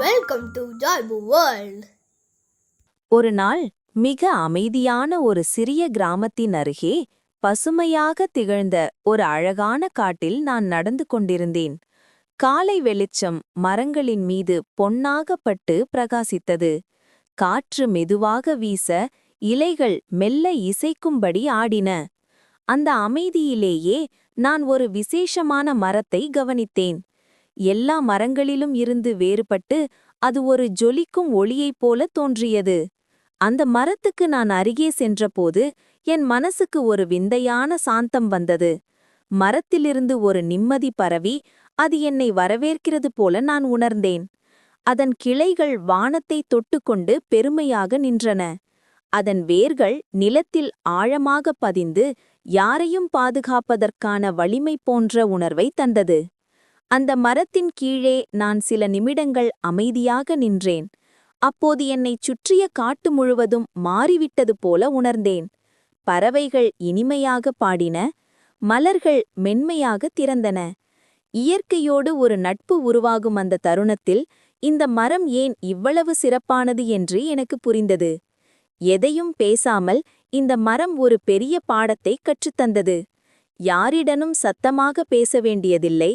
Welcome to Joybu World. ஒரு நாள் மிக அமைதியான ஒரு சிறிய கிராமத்தின் அருகே பசுமையாக திகழ்ந்த ஒரு அழகான காட்டில் நான் நடந்து கொண்டிருந்தேன். காலை வெளிச்சம் மரங்களின் மீது பொன்னாக பட்டு பிரகாசித்தது. காற்று மெதுவாக வீச இலைகள் மெல்ல இசைக்கும்படி ஆடின. அந்த அமைதியிலேயே நான் ஒரு விசேஷமான மரத்தை கவனித்தேன். எல்லா மரங்களிலும் இருந்து வேறுபட்டு அது ஒரு ஜொலிக்கும் ஒளியைப் போல தோன்றியது. அந்த மரத்துக்கு நான் அருகே சென்றபோது என் மனசுக்கு ஒரு விந்தையான சாந்தம் வந்தது. மரத்திலிருந்து ஒரு நிம்மதி பரவி அது என்னை வரவேற்கிறது போல நான் உணர்ந்தேன். அதன் கிளைகள் வானத்தை தொட்டுக்கொண்டு பெருமையாக நின்றன. அதன் வேர்கள் நிலத்தில் ஆழமாக பதிந்து யாரையும் பாதுகாப்பதற்கான வலிமை போன்ற உணர்வை தந்தது. அந்த மரத்தின் கீழே நான் சில நிமிடங்கள் அமைதியாக நின்றேன். அப்போது என்னைச் சுற்றிய காட்டு முழுவதும் மாறிவிட்டது போல உணர்ந்தேன். பறவைகள் இனிமையாக பாடின, மலர்கள் மென்மையாக திறந்தன. இயற்கையோடு ஒரு நட்பு உருவாகும் அந்த தருணத்தில் இந்த மரம் ஏன் இவ்வளவு சிறப்பானது என்று எனக்கு புரிந்தது. எதையும் பேசாமல் இந்த மரம் ஒரு பெரிய பாடத்தை கற்றுத்தந்தது. யாரிடனும் சத்தமாக பேச வேண்டியதில்லை.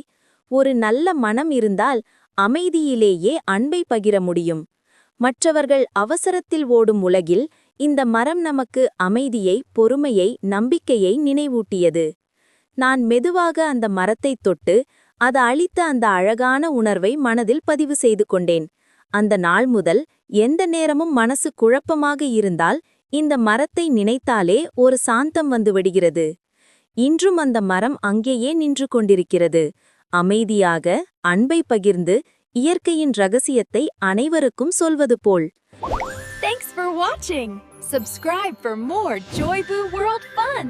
ஒரு நல்ல மனம் இருந்தால் அமைதியிலேயே அன்பை பகிர முடியும். மற்றவர்கள் அவசரத்தில் ஓடும் உலகில் இந்த மரம் நமக்கு அமைதியை, பொறுமையை, நம்பிக்கையை நினைவூட்டியது. நான் மெதுவாக அந்த மரத்தைத் தொட்டு அது அளித்த அந்த அழகான உணர்வை மனதில் பதிவு செய்து கொண்டேன். அந்த நாள் முதல் எந்த நேரமும் மனசு குழப்பமாக இருந்தால் இந்த மரத்தை நினைத்தாலே ஒரு சாந்தம் வந்துவிடுகிறது. இன்றும் அந்த மரம் அங்கேயே நின்று கொண்டிருக்கிறது, அமைதியாக, அன்பை பகிர்ந்து இயற்கையின் ரகசியத்தை அனைவருக்கும் சொல்வது போல். Thanks for watching. Subscribe for more Joybu World fun.